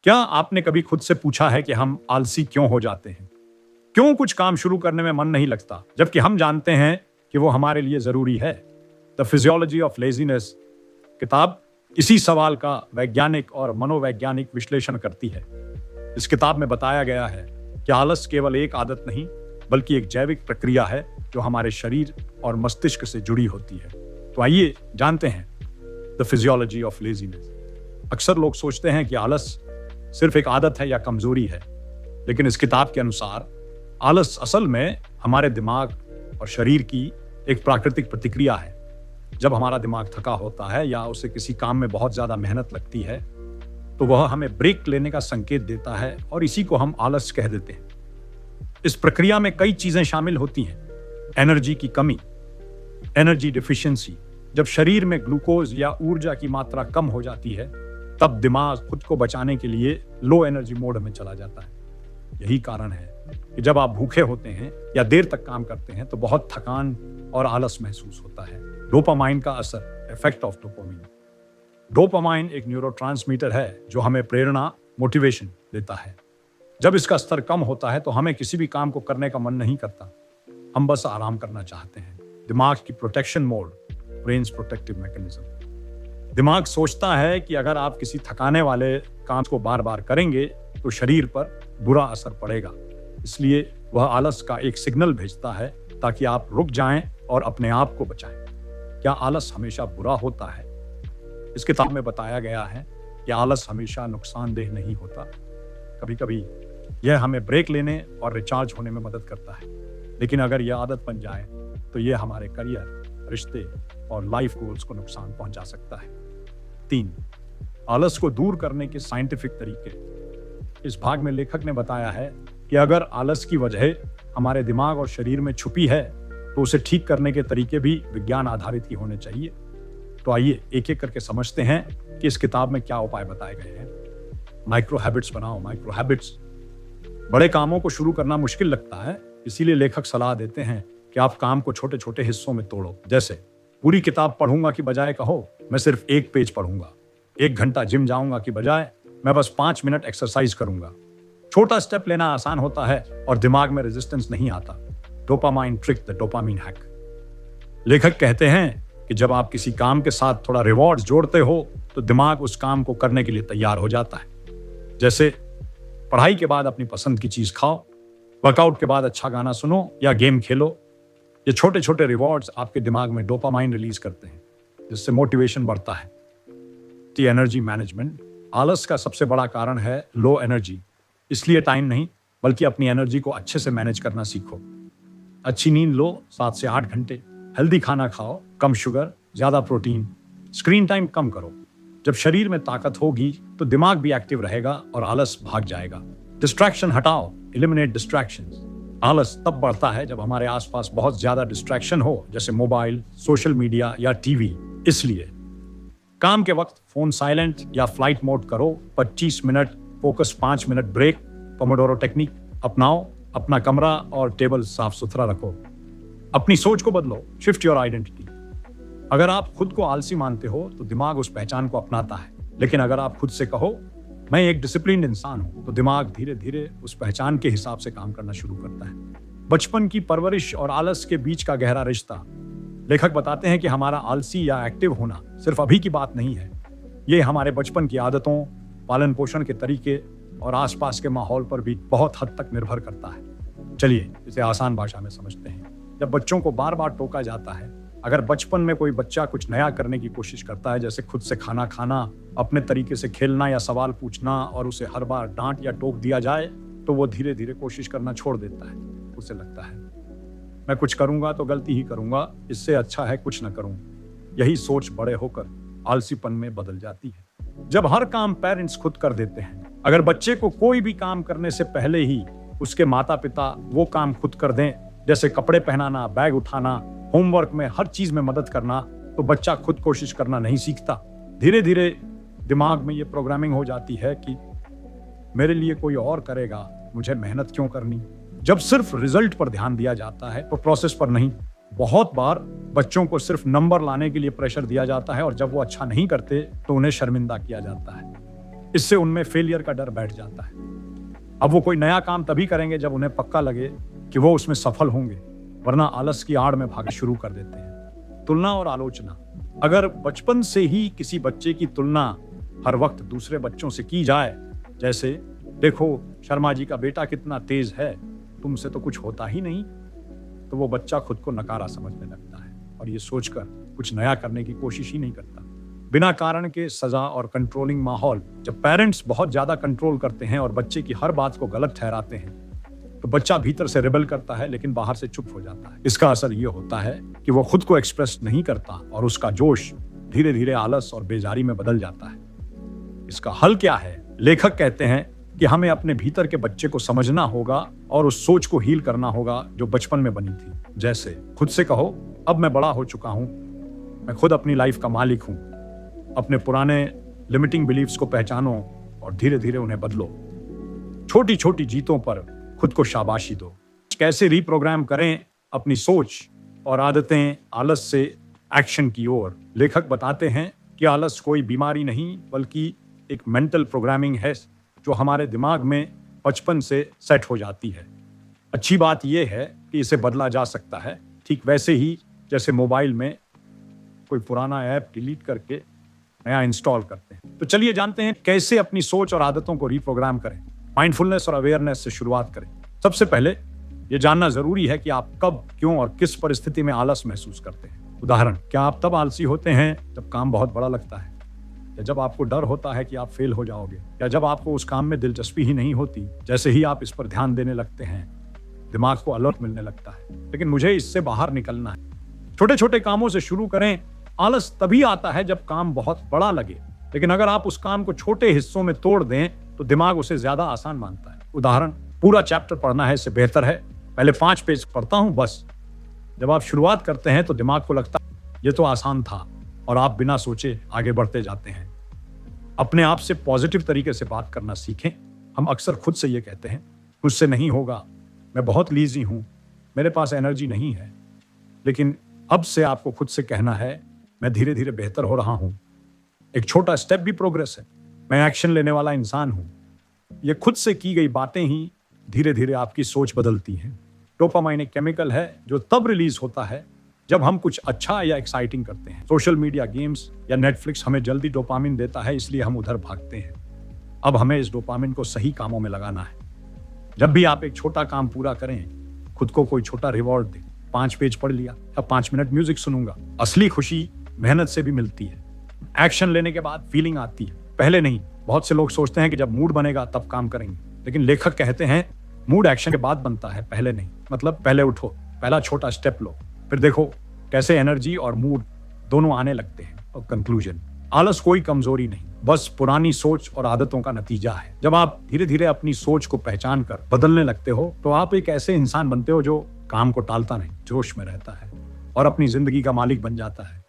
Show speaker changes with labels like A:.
A: क्या आपने कभी खुद से पूछा है कि हम आलसी क्यों हो जाते हैं? क्यों कुछ काम शुरू करने में मन नहीं लगता, जबकि हम जानते हैं कि वो हमारे लिए जरूरी है? द फिजियोलॉजी ऑफ लेजीनेस किताब इसी सवाल का वैज्ञानिक और मनोवैज्ञानिक विश्लेषण करती है। इस किताब में बताया गया है कि आलस केवल एक आदत नहीं, बल्कि एक जैविक प्रक्रिया है जो हमारे शरीर और मस्तिष्क से जुड़ी होती है। तो आइए जानते हैं द फिजियोलॉजी ऑफ लेजीनेस। अक्सर लोग सोचते हैं कि आलस सिर्फ एक आदत है या कमजोरी है, लेकिन इस किताब के अनुसार आलस असल में हमारे दिमाग और शरीर की एक प्राकृतिक प्रतिक्रिया है। जब हमारा दिमाग थका होता है या उसे किसी काम में बहुत ज्यादा मेहनत लगती है, तो वह हमें ब्रेक लेने का संकेत देता है और इसी को हम आलस कह देते हैं। इस प्रक्रिया में कई चीजें शामिल होती हैं। एनर्जी की कमी, एनर्जी डिफिशियंसी। जब शरीर में ग्लूकोज या ऊर्जा की मात्रा कम हो जाती है, तब दिमाग खुद को बचाने के लिए लो एनर्जी मोड में चला जाता है। यही कारण है कि जब आप भूखे होते हैं या देर तक काम करते हैं तो बहुत थकान और आलस महसूस होता है। डोपामाइन का असर, इफेक्ट ऑफ डोपामाइन। डोपामाइन एक न्यूरोट्रांसमीटर है जो हमें प्रेरणा, मोटिवेशन देता है। जब इसका स्तर कम होता है तो हमें किसी भी काम को करने का मन नहीं करता, हम बस आराम करना चाहते हैं। दिमाग की protection mode, brains protective mechanism. दिमाग सोचता है कि अगर आप किसी थकाने वाले काम को बार बार करेंगे तो शरीर पर बुरा असर पड़ेगा, इसलिए वह आलस का एक सिग्नल भेजता है ताकि आप रुक जाएं और अपने आप को बचाएं। क्या आलस हमेशा बुरा होता है? इस किताब में बताया गया है कि आलस हमेशा नुकसानदेह नहीं होता। कभी कभी यह हमें ब्रेक लेने और रिचार्ज होने में मदद करता है, लेकिन अगर यह आदत बन जाए तो यह हमारे करियर, रिश्ते और लाइफ गोल्स को नुकसान पहुंचा सकता है। 3. आलस को दूर करने के साइंटिफिक तरीके। इस भाग में लेखक ने बताया है कि अगर आलस की वजह हमारे दिमाग और शरीर में छुपी है तो उसे ठीक करने के तरीके भी विज्ञान आधारित ही होने चाहिए। तो आइए एक एक करके समझते हैं कि इस किताब में क्या उपाय बताए गए हैं। माइक्रो हैबिट्स बनाओ। Micro habits. बड़े कामों को शुरू करना मुश्किल लगता है, इसीलिए लेखक सलाह देते हैं कि आप काम को छोटे छोटे हिस्सों में तोड़ो। जैसे पूरी किताब पढ़ूंगा की बजाय कहो मैं सिर्फ एक पेज पढ़ूंगा। 1 घंटा जिम जाऊंगा की बजाय मैं बस 5 मिनट एक्सरसाइज करूंगा। छोटा स्टेप लेना आसान होता है और दिमाग में रेजिस्टेंस नहीं आता। Dopamine trick, the dopamine hack. लेखक कहते हैं कि जब आप किसी काम के साथ थोड़ा रिवॉर्ड्स जोड़ते हो तो दिमाग उस काम को करने के लिए तैयार हो जाता है। जैसे पढ़ाई के बाद अपनी पसंद की चीज खाओ, वर्कआउट के बाद अच्छा गाना सुनो या गेम खेलो। ये छोटे छोटे रिवॉर्ड्स आपके दिमाग में डोपामाइन रिलीज करते हैं, जिससे मोटिवेशन बढ़ता है। Energy management. आलस का सबसे बड़ा कारण है लो एनर्जी, इसलिए टाइम नहीं बल्कि अपनी एनर्जी को अच्छे से मैनेज करना सीखो। अच्छी नींद लो, 7 से 8 घंटे। हेल्दी खाना खाओ, कम शुगर, ज्यादा प्रोटीन। स्क्रीन टाइम कम करो। जब शरीर में ताकत होगी तो दिमाग भी एक्टिव रहेगा और आलस भाग जाएगा। डिस्ट्रैक्शन हटाओ, एलिमिनेट डिस्ट्रैक्शंस। आलस तब बढ़ता है जब हमारे आसपास बहुत ज्यादा डिस्ट्रैक्शन हो, जैसे मोबाइल, सोशल मीडिया या टीवी। इसलिए काम के वक्त फोन साइलेंट या फ्लाइट मोड करो। 25 minute focus, 5 minute break. Pomodoro technique अपनाओ। अपना कमरा और टेबल साफ सुथरा रखो। अपनी सोच को बदलो, शिफ्ट योर आइडेंटिटी। अगर आप खुद को आलसी मानते हो तो दिमाग उस पहचान को अपनाता है, लेकिन अगर आप खुद से कहो मैं एक डिसिप्लिन्ड इंसान हूं, तो दिमाग धीरे धीरे उस पहचान के हिसाब से काम करना शुरू करता है। बचपन की परवरिश और आलस के बीच का गहरा रिश्ता। लेखक बताते हैं कि हमारा आलसी या एक्टिव होना सिर्फ अभी की बात नहीं है, ये हमारे बचपन की आदतों, पालन पोषण के तरीके और आसपास के माहौल पर भी बहुत हद तक निर्भर करता है। चलिए इसे आसान भाषा में समझते हैं। जब बच्चों को बार बार टोका जाता है, अगर बचपन में कोई बच्चा कुछ नया करने की कोशिश करता है, जैसे खुद से खाना खाना, अपने तरीके से खेलना या सवाल पूछना, और उसे हर बार डांट या टोक दिया जाए, तो वो धीरे धीरे कोशिश करना छोड़ देता है। उसे लगता है मैं कुछ करूंगा तो गलती ही करूंगा, इससे अच्छा है कुछ न करूं। यही सोच बड़े होकर आलसीपन में बदल जाती है। जब हर काम पेरेंट्स खुद कर देते हैं, अगर बच्चे को कोई भी काम करने से पहले ही उसके माता पिता वो काम खुद कर दें, जैसे कपड़े पहनाना, बैग उठाना, होमवर्क में हर चीज में मदद करना, तो बच्चा खुद कोशिश करना नहीं सीखता। धीरे धीरे दिमाग में ये प्रोग्रामिंग हो जाती है कि मेरे लिए कोई और करेगा, मुझे मेहनत क्यों करनी। जब सिर्फ रिजल्ट पर ध्यान दिया जाता है तो प्रोसेस पर नहीं। बहुत बार बच्चों को सिर्फ नंबर लाने के लिए प्रेशर दिया जाता है और जब वो अच्छा नहीं करते तो उन्हें शर्मिंदा किया जाता है। इससे उनमें फेलियर का डर बैठ जाता है। अब वो कोई नया काम तभी करेंगे जब उन्हें पक्का लगे कि वो उसमें सफल होंगे, वरना आलस की आड़ में भागना शुरू कर देते हैं। तुलना और आलोचना। अगर बचपन से ही किसी बच्चे की तुलना हर वक्त दूसरे बच्चों से की जाए, जैसे देखो शर्मा जी का बेटा कितना तेज है, तुमसे तो कुछ होता ही नहीं, तो वो बच्चा खुद को नकारा समझने लगता है और ये सोचकर कुछ नया करने की कोशिश ही नहीं करता। बिना कारण के सजा और कंट्रोलिंग माहौल। जब पेरेंट्स बहुत ज्यादा कंट्रोल करते हैं और बच्चे की हर बात को गलत ठहराते हैं, तो बच्चा भीतर से रिबेल करता है लेकिन बाहर से चुप हो जाता है। इसका असर ये होता है कि वो खुद को एक्सप्रेस नहीं करता और उसका जोश धीरे धीरे आलस और बेजारी में बदल जाता है। इसका हल क्या है? लेखक कहते हैं कि हमें अपने भीतर के बच्चे को समझना होगा और उस सोच को हील करना होगा जो बचपन में बनी थी। जैसे खुद से कहो, अब मैं बड़ा हो चुका हूं, मैं खुद अपनी लाइफ का मालिक हूं। अपने पुराने लिमिटिंग बिलीफ्स को पहचानो और धीरे धीरे उन्हें बदलो। छोटी छोटी जीतों पर खुद को शाबाशी दो। कैसे रीप्रोग्राम करें अपनी सोच और आदतें आलस से एक्शन की ओर? लेखक बताते हैं कि आलस कोई बीमारी नहीं बल्कि एक मेंटल प्रोग्रामिंग है जो हमारे दिमाग में बचपन से सेट हो जाती है। अच्छी बात यह है कि इसे बदला जा सकता है, ठीक वैसे ही जैसे मोबाइल में कोई पुराना ऐप डिलीट करके नया इंस्टॉल करते हैं। तो चलिए जानते हैं कैसे अपनी सोच और आदतों को रीप्रोग्राम करें। माइंडफुलनेस और अवेयरनेस से शुरुआत करें। सबसे पहले यह जानना जरूरी है कि आप कब, क्यों और किस परिस्थिति में आलस महसूस करते हैं। उदाहरण, क्या आप तब आलसी होते हैं जब काम बहुत बड़ा लगता है, या जब आपको डर होता है कि आप फेल हो जाओगे, या जब आपको उस काम में दिलचस्पी ही नहीं होती? जैसे ही आप इस पर ध्यान देने लगते हैं, दिमाग को अलर्ट मिलने लगता है, लेकिन मुझे इससे बाहर निकलना है। छोटे छोटे कामों से शुरू करें। आलस तभी आता है जब काम बहुत बड़ा लगे, लेकिन अगर आप उस काम को छोटे हिस्सों में तोड़ दें तो दिमाग उसे ज्यादा आसान मानता है। उदाहरण, पूरा चैप्टर पढ़ना है इससे बेहतर है पहले 5 पेज पढ़ता हूं बस। जब आप शुरुआत करते हैं तो दिमाग को लगता है ये तो आसान था और आप बिना सोचे आगे बढ़ते जाते हैं। अपने आप से पॉजिटिव तरीके से बात करना सीखें। हम अक्सर खुद से ये कहते हैं, मुझसे नहीं होगा, मैं बहुत लीजी हूं, मेरे पास एनर्जी नहीं है। लेकिन अब से आपको खुद से कहना है, मैं धीरे धीरे बेहतर हो रहा हूं। एक छोटा स्टेप भी प्रोग्रेस है। मैं एक्शन लेने वाला इंसान हूं। ये खुद से की गई बातें ही धीरे धीरे आपकी सोच बदलती हैं। डोपामाइन एक केमिकल है जो तब रिलीज होता है जब हम कुछ अच्छा या एक्साइटिंग करते हैं। सोशल मीडिया, गेम्स या नेटफ्लिक्स हमें जल्दी डोपामिन देता है, इसलिए हम उधर भागते हैं। अब हमें इस डोपामिन को सही कामों में लगाना है। जब भी आप एक छोटा काम पूरा करें, खुद को कोई छोटा रिवॉर्ड दें। 5 पेज पढ़ लिया, अब 5 मिनट म्यूजिक सुनूंगा। असली खुशी मेहनत से भी मिलती है। एक्शन लेने के बाद फीलिंग आती है, पहले नहीं। बहुत से लोग सोचते हैं कि जब मूड बनेगा तब काम करेंगे, लेकिन लेखक कहते हैं मूड एक्शन के बाद बनता है, पहले नहीं। मतलब पहले उठो, पहला छोटा स्टेप लो, फिर देखो कैसे एनर्जी और मूड दोनों आने लगते हैं। और कंक्लूजन, आलस कोई कमजोरी नहीं, बस पुरानी सोच और आदतों का नतीजा है। जब आप धीरे धीरे अपनी सोच को पहचान कर बदलने लगते हो तो आप एक ऐसे इंसान बनते हो जो काम को टालता नहीं, जोश में रहता है और अपनी जिंदगी का मालिक बन जाता है।